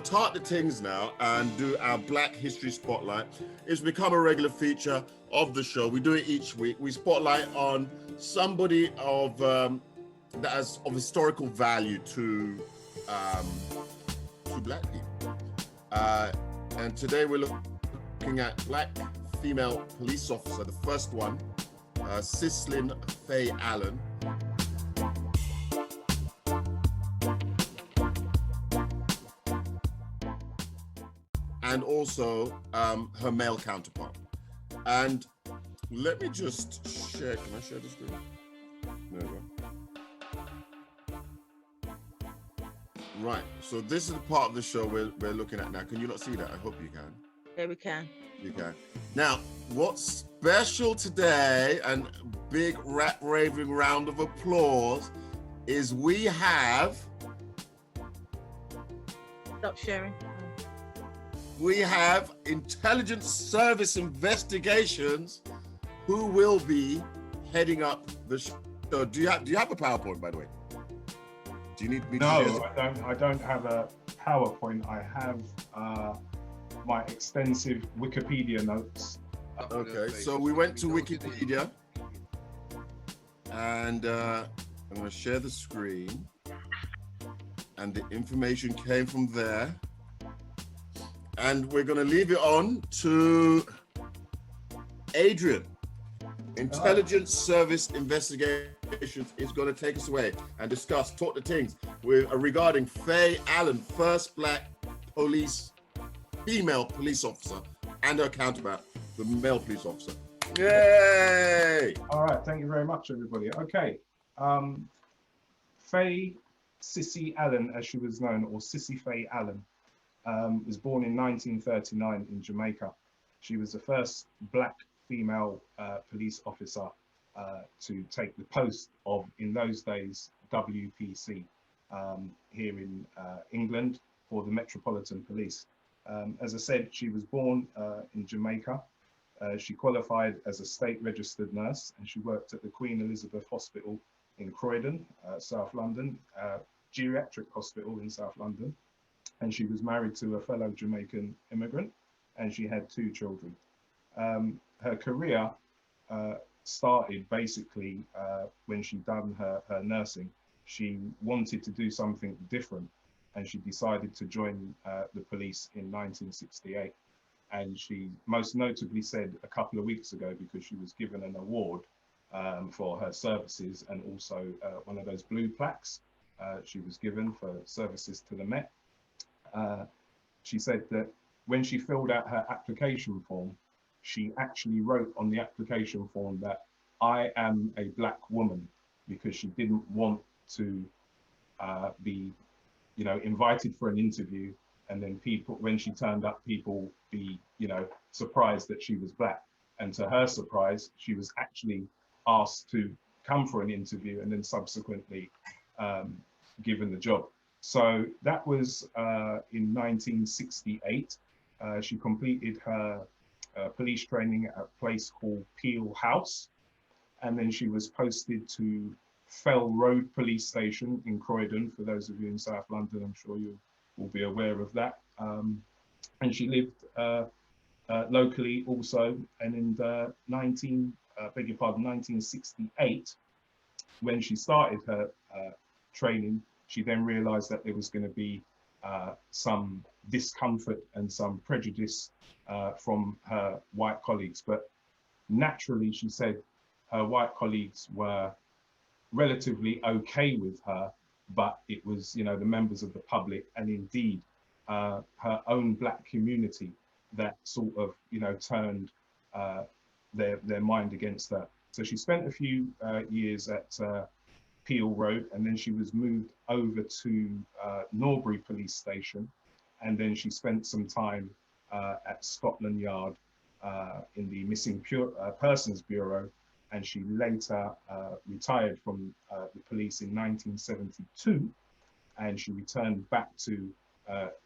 start the things now and do our Black History Spotlight. It's become a regular feature of the show. We do it each week. We spotlight on somebody of that has of historical value to Black people. And today we're looking at Black female police officer, the first one, Sislin Fay Allen. And also her male counterpart. And let me just share, can I share the screen? There we go. Right, so this is the part of the show we're looking at now. Can you not see that? I hope you can. There we can. You can. Now, what's special today, and big rap raving round of applause, is we have... Stop sharing. We have Intelligence Service Investigations, who will be heading up the show. Do you have a PowerPoint, by the way? Do you need me to No, I don't have a PowerPoint. I have my extensive Wikipedia notes. Okay, so we went to Wikipedia, and I'm going to share the screen, and the information came from there. And we're going to leave it on to Adrian. Intelligence Service Investigations is going to take us away and discuss, talk the things regarding Fay Allen, first Black female police officer, and her counterpart, the male police officer. Yay! All right, thank you very much, everybody. Okay, Fay Sissy Allen, as she was known, or Sissy Fay Allen, was born in 1939 in Jamaica. She was the first Black female police officer to take the post of, in those days, WPC here in England for the Metropolitan Police. As I said, she was born in Jamaica. She qualified as a state registered nurse, and she worked at the Queen Elizabeth Hospital in Croydon, South London, geriatric hospital in South London. And she was married to a fellow Jamaican immigrant, and she had 2 children. Her career started basically when she'd done her nursing. She wanted to do something different, and she decided to join the police in 1968. And she most notably said a couple of weeks ago, because she was given an award for her services, and also one of those blue plaques she was given for services to the Met. She said that when she filled out her application form, she actually wrote on the application form that I am a Black woman, because she didn't want to be, invited for an interview, and then people, when she turned up, people be, surprised that she was Black. And to her surprise, she was actually asked to come for an interview, and then subsequently given the job. So that was in 1968. She completed her police training at a place called Peel House. And then she was posted to Fell Road Police Station in Croydon. For those of you in South London, I'm sure you will be aware of that. And she lived locally also. And in 1968, when she started her training, she then realized that there was going to be some discomfort and some prejudice from her white colleagues. But naturally, she said her white colleagues were relatively okay with her, but it was, the members of the public, and indeed her own Black community, that sort of, turned their mind against her. So she spent a few years at Peel Road, and then she was moved over to Norbury Police Station, and then she spent some time at Scotland Yard in the Missing Persons Bureau, and she later retired from the police in 1972, and she returned back to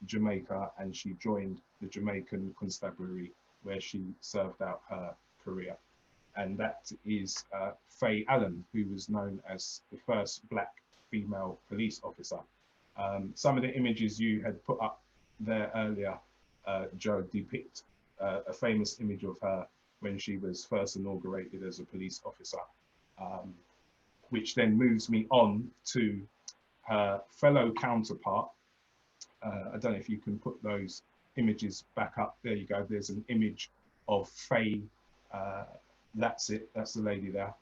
Jamaica, and she joined the Jamaican Constabulary, where she served out her career. And that is Fay Allen, who was known as the first Black female police officer. Some of the images you had put up there earlier, Joe, depict a famous image of her when she was first inaugurated as a police officer, which then moves me on to her fellow counterpart. I don't know if you can put those images back up. There you go. There's an image of Fay. That's it. That's the lady there.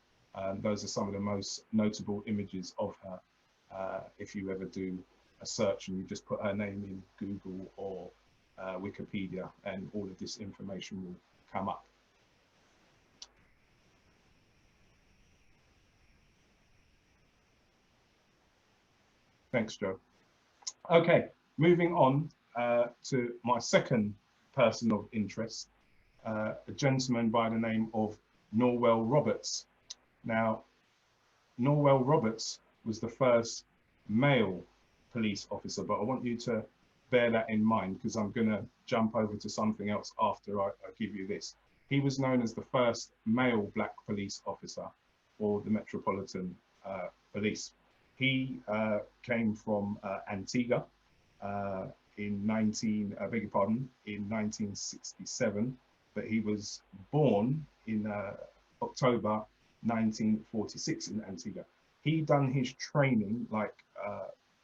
Those are some of the most notable images of her. If you ever do a search and you just put her name in Google or Wikipedia, and all of this information will come up. Thanks, Joe. Okay, moving on to my second person of interest, a gentleman by the name of Norwell Roberts. Now, Norwell Roberts was the first male police officer, but I want you to bear that in mind because I'm going to jump over to something else after I give you this. He was known as the first male black police officer for the Metropolitan Police. He came from Antigua in 1967, but he was born in October 1946 in Antigua. He done his training like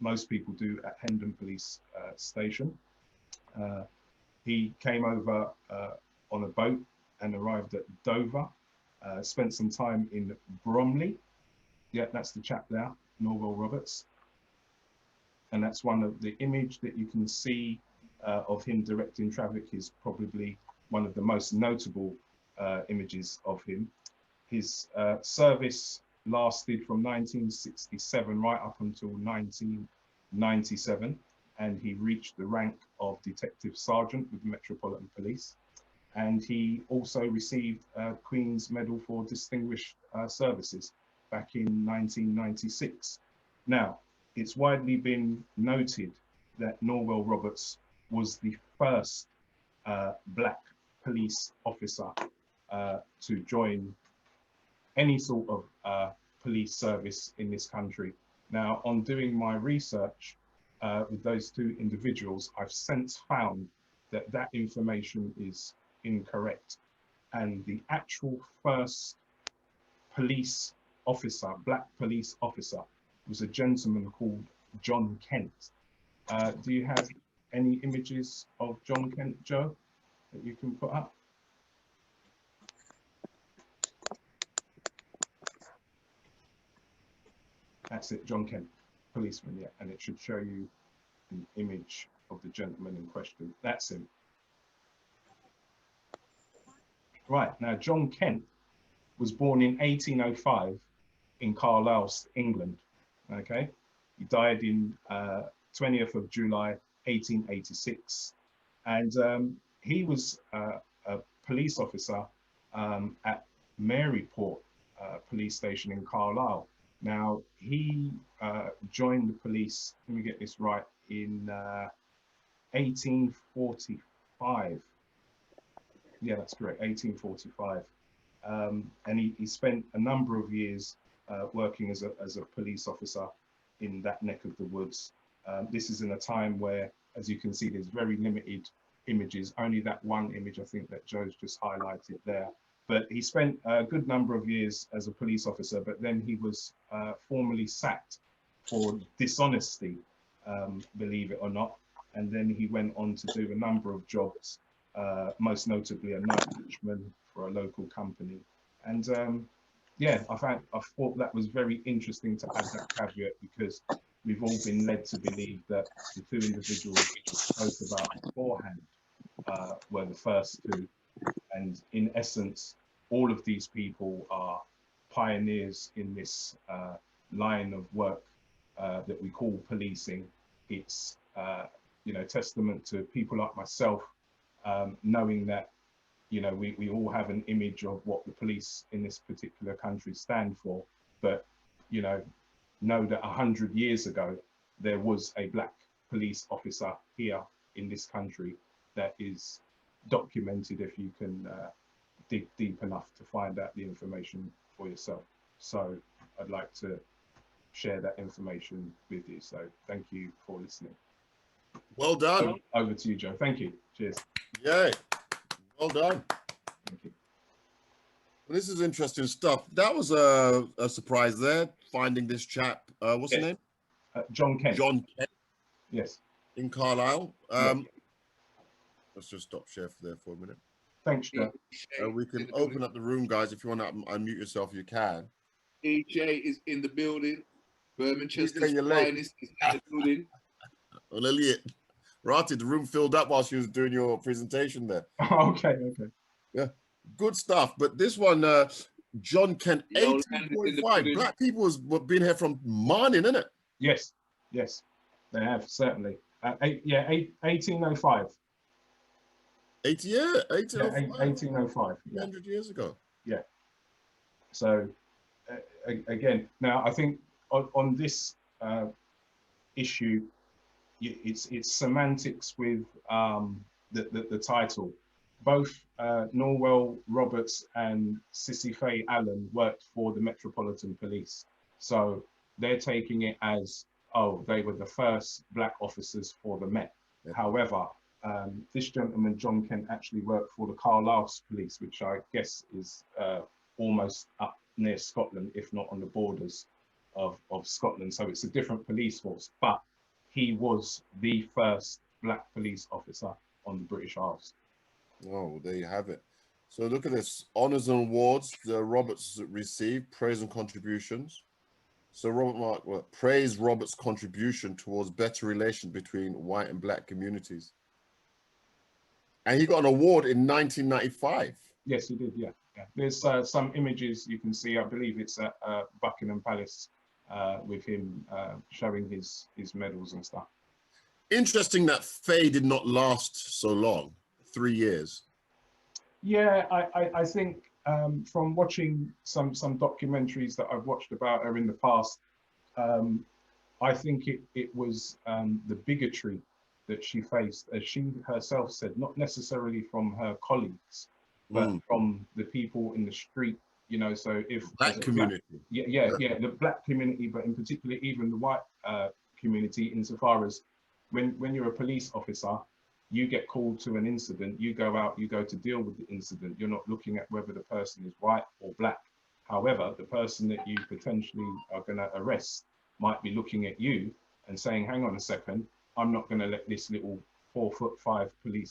most people do at Hendon Police Station. He came over on a boat and arrived at Dover, spent some time in Bromley. Yeah, that's the chap there, Norwell Roberts. And that's one of the image that you can see of him directing traffic is probably one of the most notable images of him. His service lasted from 1967 right up until 1997, and he reached the rank of Detective Sergeant with the Metropolitan Police. And he also received Queen's Medal for Distinguished Services back in 1996. Now, it's widely been noted that Norwell Roberts was the first black police officer to join any sort of police service in this country. Now, on doing my research with those two individuals, I've since found that that information is incorrect. And the actual first police officer, black police officer, was a gentleman called John Kent. Do you have any images of John Kent, Joe, that you can put up? That's it, John Kent, policeman, yeah, and it should show you an image of the gentleman in question. That's him. Right, now John Kent was born in 1805 in Carlisle, England, okay? He died in 20th of July, 1886. And he was a police officer at Maryport police station in Carlisle. Now, he joined the police, let me get this right, in 1845. Yeah, that's correct, 1845. And he spent a number of years working as a police officer in that neck of the woods. This is in a time where, as you can see, there's very limited images, only that one image I think that Joe's just highlighted there. But he spent a good number of years as a police officer, but then he was formally sacked for dishonesty, believe it or not. And then he went on to do a number of jobs, most notably a night watchman for a local company. And yeah, I thought that was very interesting to add that caveat, because we've all been led to believe that the two individuals we spoke about beforehand were the first two. And in essence, all of these people are pioneers in this line of work that we call policing. It's you know, testament to people like myself, knowing that, you know, we all have an image of what the police in this particular country stand for, but you know that 100 years ago there was a black police officer here in this country that is documented if you can dig deep enough to find out the information for yourself. So I'd like to share that information with you. So thank you for listening. Well done. Over to you, Joe. Thank you. Cheers. Yay. Well done. Thank you. Well, this is interesting stuff. That was a surprise there, finding this chap. What's Yes. the name? John Kent. John Kent Yes. in Carlisle. Yes. Let's just stop share there for a minute. Thanks, Joe. We can open up the room, guys. If you want to unmute yourself, you can. EJ is in the building. Bermanchester's you're late. finest is in the building. Well, Elliot, Rati, the room filled up while she was doing your presentation there. Okay. Yeah, good stuff. But this one, John Kent, Yo, 1845. Black people has been here from morning, isn't it? Yes. They have, certainly. 1805. 1805. 1805. Yeah. 100 years ago. Yeah. So, again, now I think on this issue, it's semantics with the title. Both Norwell Roberts and Sislin Fay Allen worked for the Metropolitan Police, so they're taking it as, oh, they were the first black officers for the Met. Yeah. However, this gentleman, John Kent, actually worked for the Carlisle Police, which I guess is almost up near Scotland, if not on the borders of Scotland. So it's a different police force, but he was the first black police officer on the British Isles. Oh, there you have it. So look at this. Honours and awards the Roberts received, praise and contributions. So Robert Mark praised Roberts' contribution towards better relations between white and black communities. And he got an award in 1995. Yes, he did, yeah. There's some images you can see, I believe it's at Buckingham Palace, with him showing his medals and stuff. Interesting that Faye did not last so long, 3 years. Yeah, I think from watching some documentaries that I've watched about her in the past, I think it was the bigotry that she faced, as she herself said, not necessarily from her colleagues, but from the people in the street, you know. So if Black community. The black community, but in particular even the white community, insofar as when you're a police officer, you get called to an incident, you go out, you go to deal with the incident. You're not looking at whether the person is white or black. However, the person that you potentially are going to arrest might be looking at you and saying, hang on a second, I'm not going to let this little 4'5"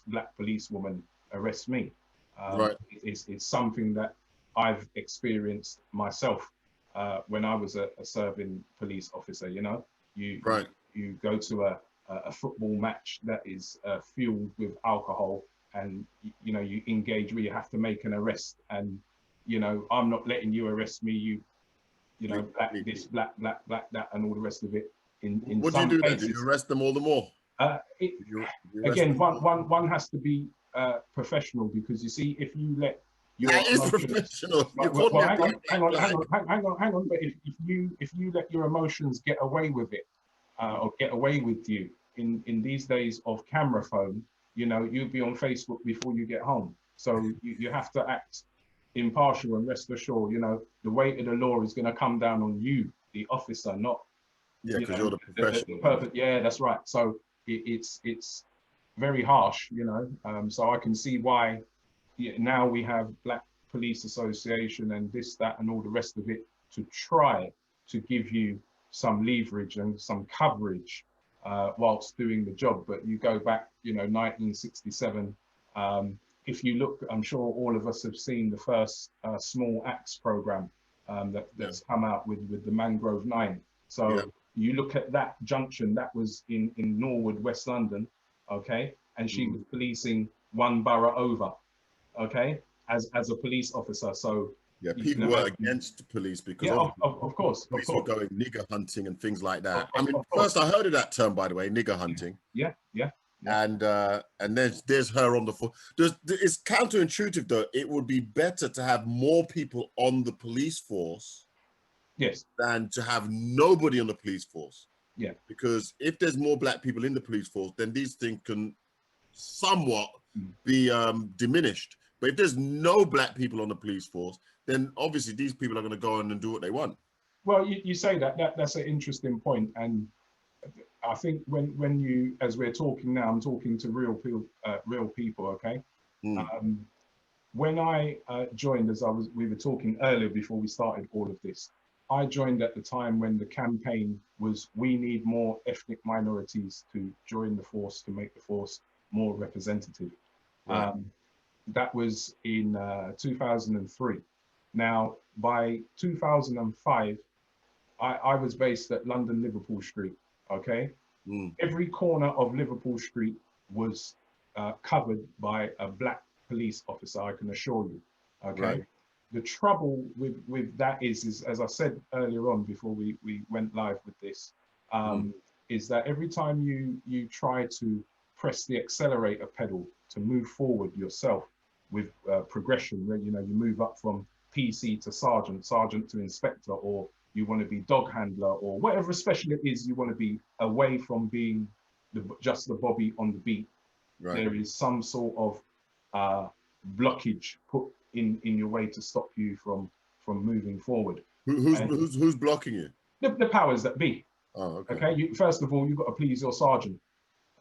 black policewoman arrest me. Right. It's something that I've experienced myself when I was a serving police officer. You know, you go to a football match that is fueled with alcohol, and you know, you engage where you have to make an arrest, and you know, I'm not letting you arrest me. You know, black this, black that, and all the rest of it. In what do you do then? Do you arrest them all the more? Again, one has to be professional, because you see, if you let your professional. Hang on. But if you let your emotions get away with it, or get away with you in these days of camera phone, you know, you'll be on Facebook before you get home. So you have to act impartial, and rest assured, you know, the weight of the law is going to come down on you, the officer, not. Yeah, because you're the professional. Yeah, that's right. So it's very harsh, you know. So I can see why now we have Black Police Association and this, that, and all the rest of it to try to give you some leverage and some coverage whilst doing the job. But you go back, you know, 1967. If you look, I'm sure all of us have seen the first Small Axe program that's come out with the Mangrove 9. So you look at that junction, that was in Norwood, West London, okay? And she was policing one borough over, okay? As a police officer. So yeah, people were against the police because of course, police were going nigger hunting and things like that. I mean, first I heard of that term, by the way, nigger hunting. Yeah. And there's her on the floor. It's counterintuitive though. It would be better to have more people on the police force, yes, than to have nobody on the police force. Yeah, because if there's more black people in the police force, then these things can somewhat be diminished. But if there's no black people on the police force, then obviously these people are going to go on and do what they want. Well, you say that's an interesting point, and I think when you, as we're talking now, I'm talking to real people, okay? When I joined, we were talking earlier before we started all of this, I joined at the time when the campaign was, we need more ethnic minorities to join the force to make the force more representative. Right. That was in 2003. Now, by 2005, I was based at London Liverpool Street, okay? Every corner of Liverpool Street was covered by a black police officer, I can assure you, okay? Right. The trouble with that is as I said earlier on before we went live with this, is that every time you try to press the accelerator pedal to move forward yourself with progression, where you move up from PC to sergeant, sergeant to inspector, or you want to be dog handler, or whatever special it is you want to be, away from being just the Bobby on the beat. Right. There is some sort of blockage put in your way to stop you from moving forward. Who's blocking you? The powers that be. Oh, okay. Okay. First of all, you've got to please your sergeant.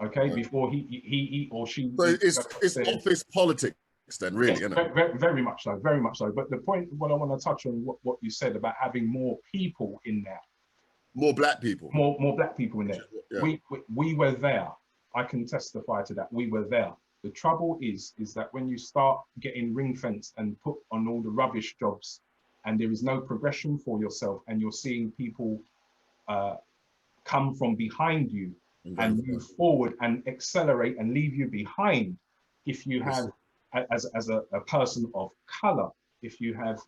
Okay, Right. before he or she. So it's office politics then, really, Yes, isn't it? very much so, very much so. But the point, what I want to touch on, what you said about having more people in there, More black people. more black people in there. Yeah. We were there. I can testify to that. We were there. The trouble is that when you start getting ring fenced and put on all the rubbish jobs, and there is no progression for yourself, and you're seeing people come from behind you and move forward and accelerate and leave you behind, if you have, as a person of color, if you have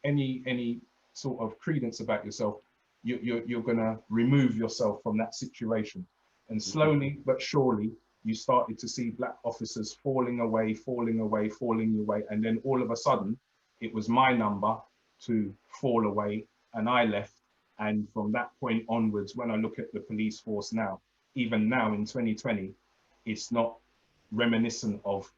any sort of credence about yourself, you're going to remove yourself from that situation. And slowly but surely, you started to see black officers falling away. And then all of a sudden, it was my number to fall away, and I left. And from that point onwards, when I look at the police force now, even now in 2020, it's not reminiscent of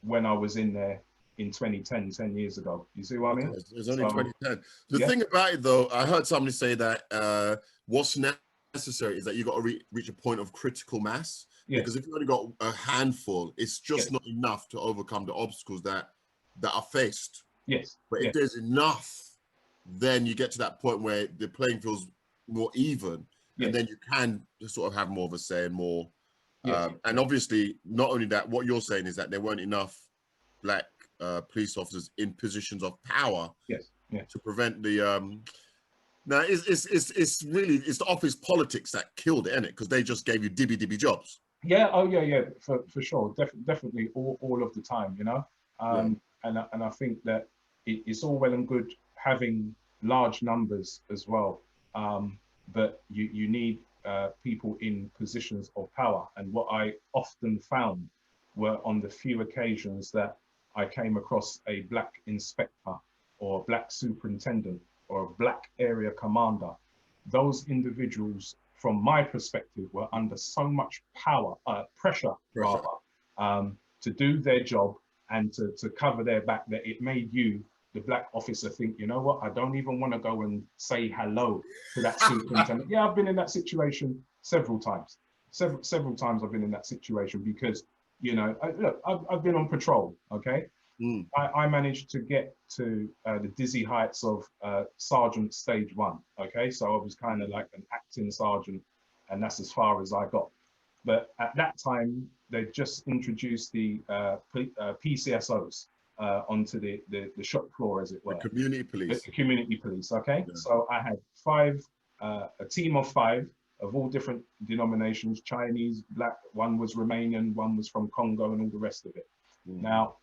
when I was in there in 2010, 10 years ago. You see what I mean? It's only 2010. The thing about it, though, I heard somebody say that what's necessary is that you got to reach a point of critical mass. Yes. Because if you've only got a handful, it's just not enough to overcome the obstacles that are faced. Yes. But if there's enough, then you get to that point where the playing field's more even, and then you can just sort of have more of a say and more. And obviously, not only that, what you're saying is that there weren't enough black police officers in positions of power to prevent the. Now, it's really the office politics that killed it, isn't it? Because they just gave you dibby jobs. Yeah. Oh, yeah. For sure. Definitely all of the time, And I think that it's all well and good having large numbers as well, but you need people in positions of power. And what I often found were on the few occasions that I came across a black inspector or black superintendent or a black area commander, those individuals, from my perspective, were under so much pressure to do their job and to cover their back, that it made you, the black officer, think, you know what, I don't even want to go and say hello to that superintendent. Yeah, I've been in that situation several times. Several times I've been in that situation because, look, I've been on patrol, okay? I managed to get to the dizzy heights of Sergeant Stage 1, okay? So I was kind of like an acting sergeant, and that's as far as I got. But at that time, they just introduced the PCSOs onto the shop floor, as it were. The community police. The community police, okay? Yeah. So I had a team of 5 of all different denominations, Chinese, black, one was Romanian, one was from Congo, and all the rest of it. Now,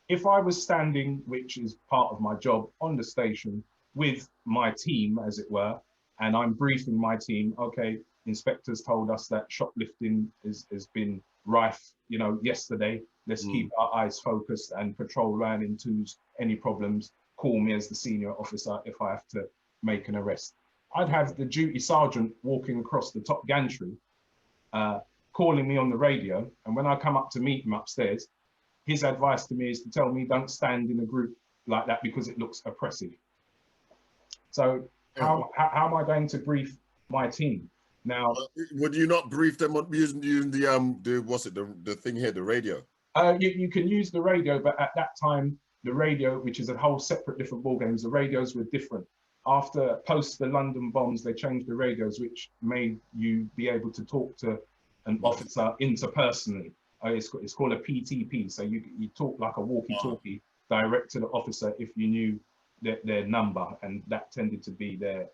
if I was standing, which is part of my job, on the station with my team, as it were, and I'm briefing my team, okay, inspectors told us that shoplifting has been rife, yesterday. Let's keep our eyes focused and patrol around in twos. Any problems, call me as the senior officer if I have to make an arrest. I'd have the duty sergeant walking across the top gantry, calling me on the radio. And when I come up to meet him upstairs, his advice to me is to tell me, don't stand in a group like that because it looks oppressive. So how am I going to brief my team? Now, Would you not brief them on using the what's it, the thing here, the radio? you can use the radio, but at that time, the radio, which is a whole separate different ball games, the radios were different. After post the London bombs, they changed the radios, which made you be able to talk to an officer interpersonally. It's called a PTP. So you talk like a walkie-talkie direct to the officer if you knew their number, and that tended to be their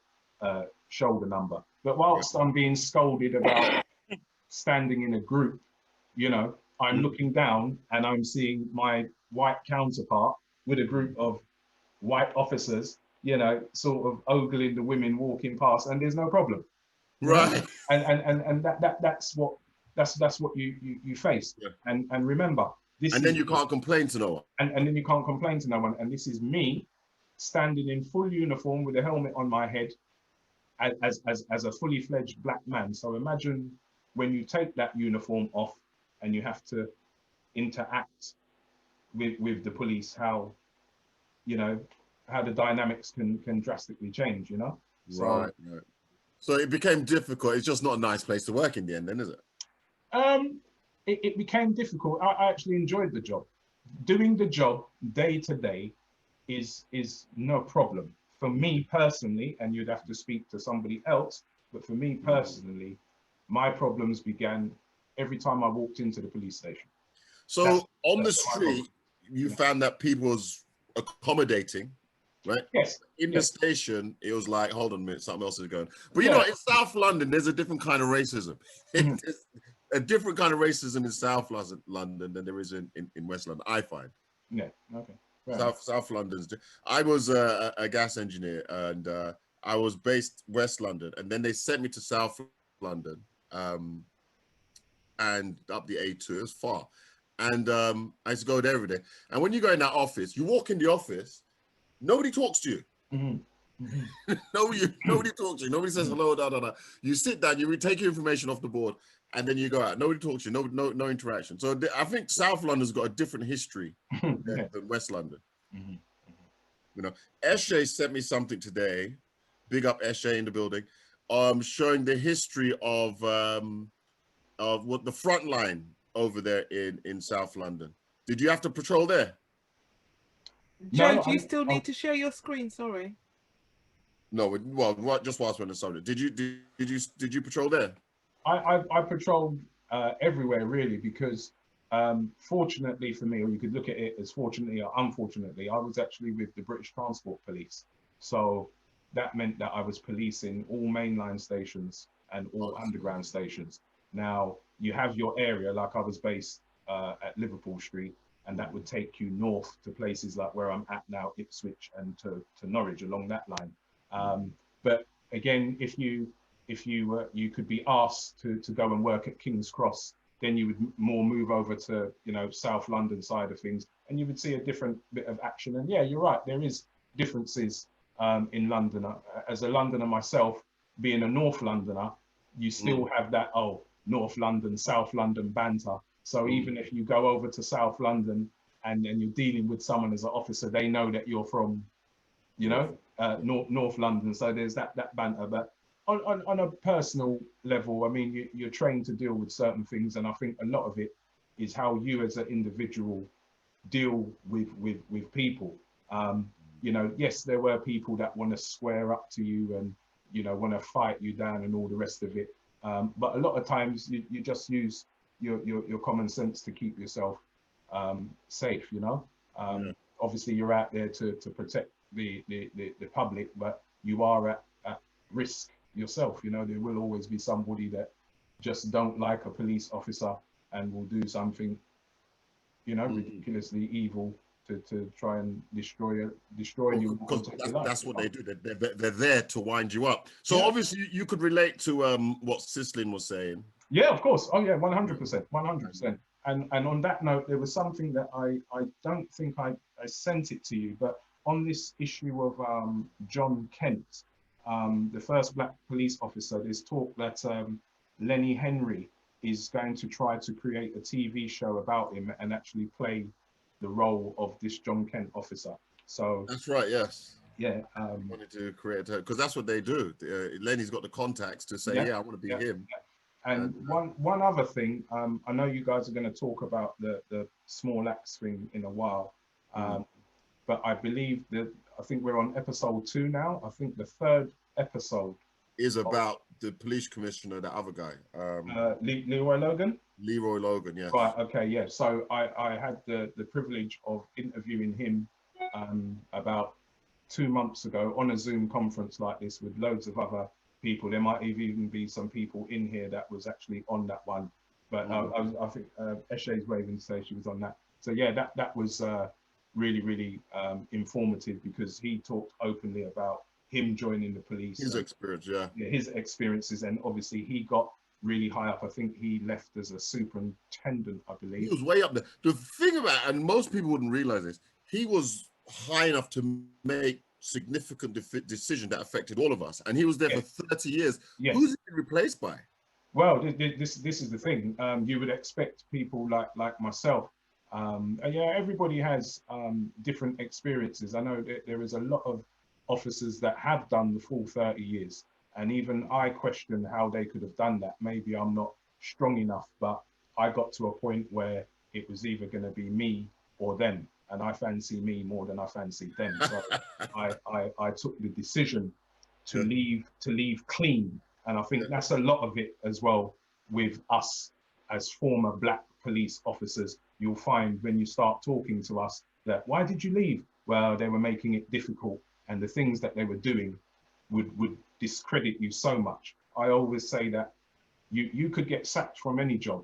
shoulder number. But whilst I'm being scolded about standing in a group, you know, I'm looking down and I'm seeing my white counterpart with a group of white officers, you know, sort of ogling the women walking past, and there's no problem. Right. And that's what you face. Yeah. And remember, this And is, then you can't complain to no one. and then you can't complain to no one. And this is me standing in full uniform with a helmet on my head as a fully fledged black man. So imagine when you take that uniform off and you have to interact with the police, how, you know, how the dynamics can drastically change, you know? So, Right. So it became difficult. It's just not a nice place to work in the end, then, is it? it became difficult. I actually enjoyed the job. Doing the job day to day is no problem. For me personally, and you'd have to speak to somebody else, but for me personally, my problems began every time I walked into the police station. So on the that's my street, you found that people was accommodating, right? Yes. In the yes. station, it was like, hold on a minute, something else is going. But you know, in South London, there's a different kind of racism. There's a different kind of racism in South London than there is in West London, I find. Yeah, okay. South London's. I was a gas engineer, and I was based West London, and then they sent me to South London, and up the A2. It was far, and I used to go there every day. And when you go in that office, you walk in the office, nobody talks to you. Nobody talks to you. Nobody says hello. You sit down, you take your information off the board, and then you go out. Nobody talks to you. No interaction. So I think South London's got a different history than West London. You know, Eshe sent me something today. Big up Eshe in the building. Showing the history of what the front line over there in South London. Did you have to patrol there? Joe, do you still need to share your screen? Sorry. No, well, just whilst we're on the subject, did you patrol there? I patrolled everywhere really, because fortunately for me, or you could look at it as fortunately or unfortunately, I was actually with the British Transport Police. So that meant that I was policing all mainline stations and all underground stations. Now you have your area, like I was based at Liverpool Street, and that would take you north to places like where I'm at now, Ipswich, and to Norwich along that line. But again, if you could be asked to go and work at King's Cross, then you would more move over to, you know, South London side of things, and you would see a different bit of action. And yeah, you're right, there is differences in London. As a Londoner myself, being a North Londoner, you still have that North London, South London banter. So even if you go over to South London and you're dealing with someone as an officer, they know that you're from, you know, North London. So there's that banter. But on a personal level, I mean, you're trained to deal with certain things, and I think a lot of it is how you as an individual deal with people. You know, yes, there were people that want to square up to you and, you know, want to fight you down and all the rest of it. But a lot of times you just use your common sense to keep yourself safe, you know. Obviously you're out there to protect the public, but you are at risk yourself. You know, there will always be somebody that just don't like a police officer and will do something, you know, ridiculously evil to try and destroy you. Because that's what they do. They're there to wind you up. So obviously you could relate to what Sislin was saying. Yeah, of course. Oh yeah, 100%, 100%. And on that note, there was something that I don't think I sent it to you, but on this issue of John Kent, the first black police officer, there's talk that Lenny Henry is going to try to create a TV show about him and actually play the role of this John Kent officer. So that's right, yes. yeah, wanted to create her, because that's what they do. Lenny's got the contacts to say, yeah, I want to be him. And one other thing, I know you guys are going to talk about the small axe thing in a while, but I believe that I think we're on episode 2 now. I think the 3rd episode is about the police commissioner, the other guy, Leroy Logan. Leroy Logan, yes. Right. Okay. Yeah. So I had the privilege of interviewing him about 2 months ago on a Zoom conference like this with loads of other people. There might even be some people in here that was actually on that one, but I think Eshe's waving to say she was on that. So yeah, that was really informative, because he talked openly about him joining the police, his experience, his experiences, and obviously he got really high up. I think he left as a superintendent, I believe. He was way up there. The thing about, and most people wouldn't realize this, he was high enough to make significant decision that affected all of us, and he was there for 30 years. Who's he been replaced by? Well, this is the thing. You would expect people like myself. Yeah, everybody has different experiences. I know that there is a lot of officers that have done the full 30 years, and even I question how they could have done that. Maybe I'm not strong enough, but I got to a point where it was either going to be me or them, and I fancy me more than I fancy them. So I took the decision to leave clean, and I think that's a lot of it as well with us as former black police officers. You'll find when you start talking to us that, why did you leave? Well, they were making it difficult, and the things that they were doing would discredit you so much. I always say that you could get sacked from any job,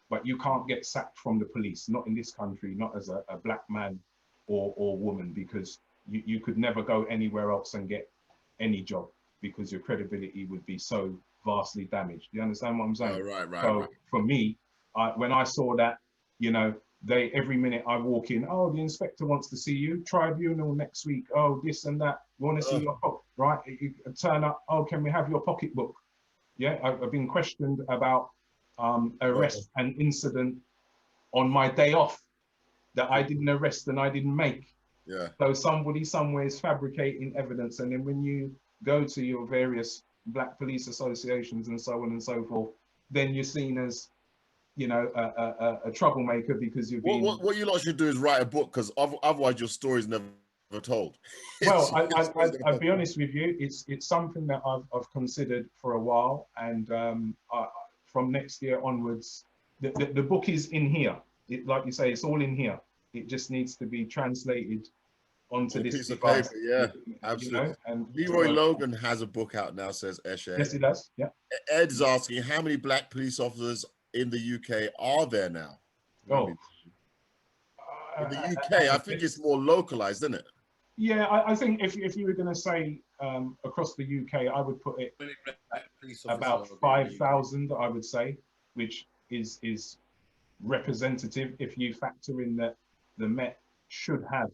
but you can't get sacked from the police, not in this country, not as a black man or woman, because you could never go anywhere else and get any job, because your credibility would be so vastly damaged. You understand what I'm saying? Oh, right. So for me, when I saw that, you know, every minute I walk in, oh, the inspector wants to see you, tribunal next week, oh, this and that, want to see your pocket, right? You turn up, oh, can we have your pocketbook? Yeah, I've been questioned about arrest and incident on my day off that I didn't arrest and I didn't make. Yeah. So somebody somewhere is fabricating evidence, and then when you go to your various black police associations and so on and so forth, then you're seen as, you know, a troublemaker because you've been... What you lot should do is write a book, because otherwise your story's never told. Well, I'll be honest with you, it's something that I've considered for a while, and from next year onwards, the book is in here. Like you say, it's all in here. It just needs to be translated onto this piece device. of paper, yeah, absolutely. You know, and Leroy Logan has a book out now, says Eshe. Yes, he does. Yeah. Ed's asking, how many black police officers in the UK are there now? Oh. In the UK, I think it's more localized, isn't it? Yeah, I think if you were going to say across the UK, I would put it about 5,000, I would say, which is representative if you factor in that the Met should have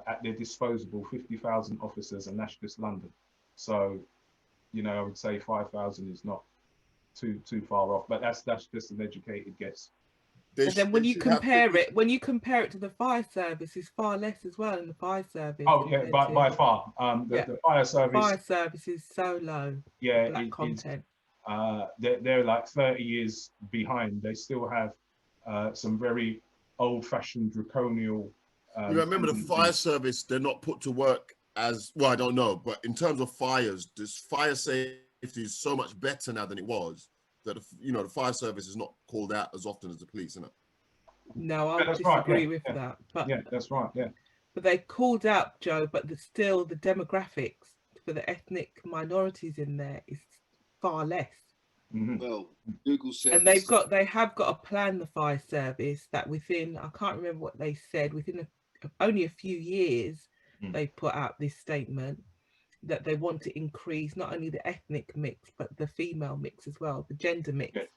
at their disposal 50,000 officers, and that's just London. So, you know, I would say 5,000 is not too far off, but that's just an educated guess. But then when you compare it to the fire service, it's far less as well in the fire service. Oh yeah, by far. The fire service. Fire service is so low. Yeah, black content. They're like 30 years behind. They still have some very old-fashioned draconian. You remember the fire service? They're not put to work as well. I don't know, but in terms of fires, this fire safety is so much better now than it was. That, you know, the fire service is not called out as often as the police, isn't it? No, I disagree with that. But yeah, that's right. Yeah, but they called out, Joe. But still, the demographics for the ethnic minorities in there is far less. Mm-hmm. Well, Google said, and they have got a plan, the fire service, that within, I can't remember what they said, within only a few years, they put out this statement that they want to increase not only the ethnic mix, but the female mix as well, the gender mix. Okay.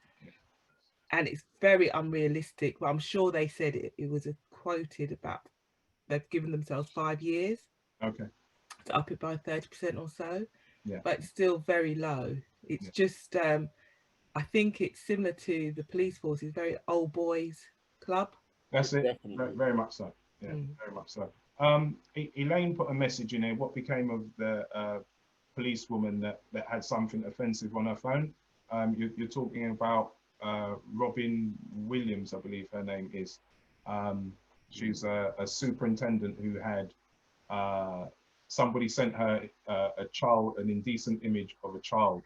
And it's very unrealistic, but I'm sure they said it was quoted about, they've given themselves 5 years. Okay. To up it by 30% or so. Yeah. But it's still very low. It's just, I think it's similar to the police force. It's very old boys club. That's it. Very much so. Yeah, very much so. Elaine put a message in there. What became of the policewoman that had something offensive on her phone? You're talking about Robin Williams, I believe her name is. She's a superintendent who had somebody sent her an indecent image of a child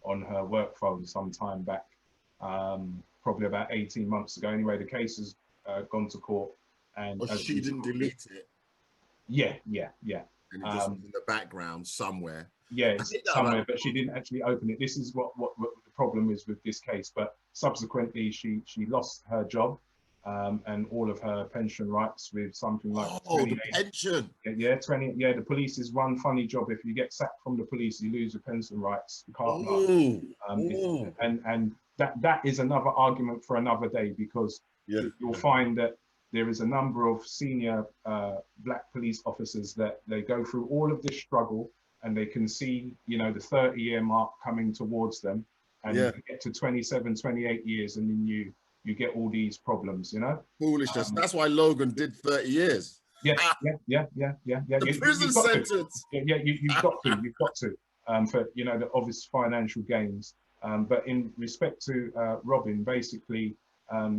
on her work phone some time back, probably about 18 months ago. Anyway, the case has gone to court. And she didn't delete it. Yeah. And it just was in the background somewhere. Yeah, it's somewhere, but she didn't actually open it. This is what the problem is with this case. But subsequently, she lost her job and all of her pension rights with something like the pension. Yeah, 20. Yeah, the police is one funny job. If you get sacked from the police, you lose your pension rights. You can't. And that is another argument for another day, because you'll find that there is a number of senior black police officers that they go through all of this struggle, and they can see, the 30-year mark coming towards them, and you get to 27, 28 years, and then you get all these problems, Foolishness. That's why Logan did 30 years. Yeah. The prison sentence. Yeah, you've got to, for, the obvious financial gains. But in respect to Robin, basically,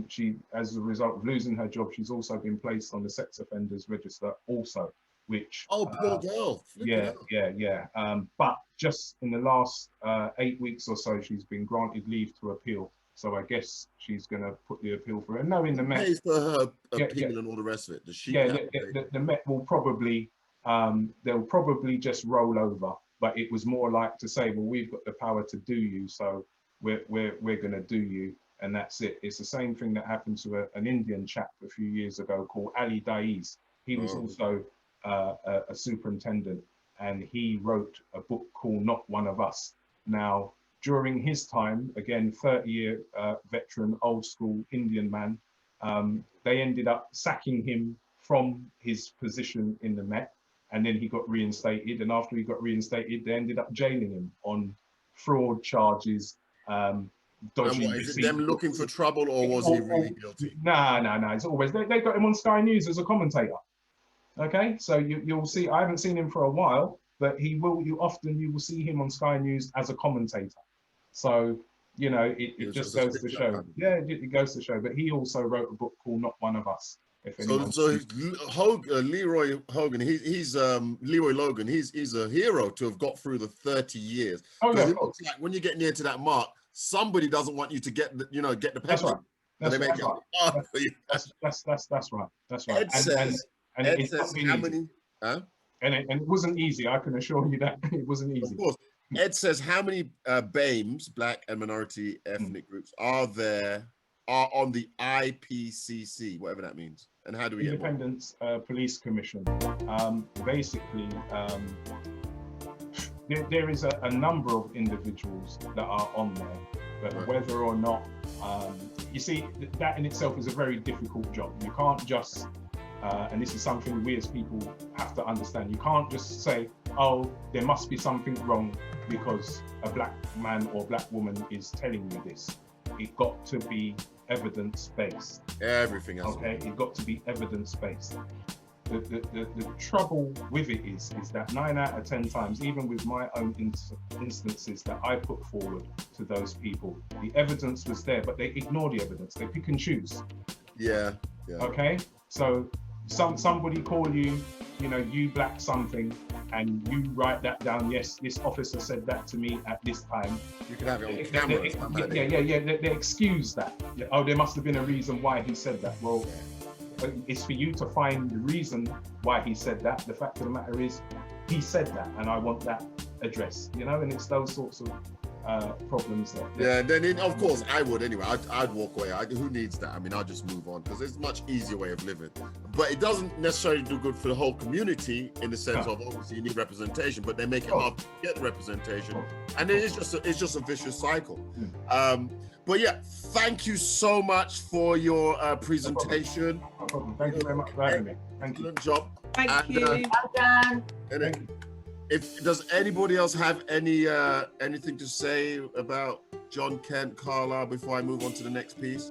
she, as a result of losing her job, she's also been placed on the sex offenders register also, which poor girl. Yeah. But just in the last 8 weeks or so, she's been granted leave to appeal. So I guess she's going to put the appeal for her. No, in the Met pays for her appeal and all the rest of it. The Met will probably they'll probably just roll over. But it was more like to say, well, we've got the power to do you, so we're going to do you. And that's it. It's the same thing that happened to an Indian chap a few years ago called Ali Daiz. He was also a superintendent, and he wrote a book called Not One of Us. Now, during his time, again, 30-year veteran, old school Indian man, they ended up sacking him from his position in the Met, and then he got reinstated. And after he got reinstated, they ended up jailing him on fraud charges, dodgy. Is it them looking for trouble, or was he really guilty? No. It's always they got him on Sky News as a commentator. Okay, so you'll see. I haven't seen him for a while, but you will see him on Sky News as a commentator. So it just goes to show. Yeah, it goes to show. But he also wrote a book called Not One of Us. So Leroy Hogan, he's Leroy Logan. He's a hero to have got through the 30 years. Oh yeah. It looks like when you get near to that mark, somebody doesn't want you to get the pension. That's right. That's right. Ed says how many? And it wasn't easy. I can assure you that it wasn't easy. Of course. Ed says how many BAMEs, black and minority ethnic groups, are on the IPCC, whatever that means, and how do we Independent Police Commission? Basically, there is a number of individuals that are on there, but whether or not, you see, that in itself is a very difficult job. You can't just, and this is something we as people have to understand, you can't just say, oh, there must be something wrong because a black man or black woman is telling you this. It got to be evidence-based. Everything else. Okay, it got to be evidence-based. The trouble with it is that 9 out of 10 times, even with my own instances that I put forward to those people, the evidence was there, but they ignore the evidence. They pick and choose. Yeah. Okay, so somebody call you, you black something, and you write that down. Yes, this officer said that to me at this time. You can have it on camera. They excuse that. Oh, there must have been a reason why he said that. Well, it's for you to find the reason why he said that. The fact of the matter is, he said that, and I want that addressed. And it's those sorts of problems there. Yeah, and then of course I would anyway. I'd walk away. Who needs that? I mean, I'll just move on because it's a much easier way of living. But it doesn't necessarily do good for the whole community in the sense of obviously you need representation, but they make it hard to get representation, and then it's just a vicious cycle. But yeah, thank you so much for your presentation. No problem. Thank you very much for having me. Thank you. Excellent job. Thank you. Well done. And does anybody else have anything to say about John Kent Carlisle before I move on to the next piece?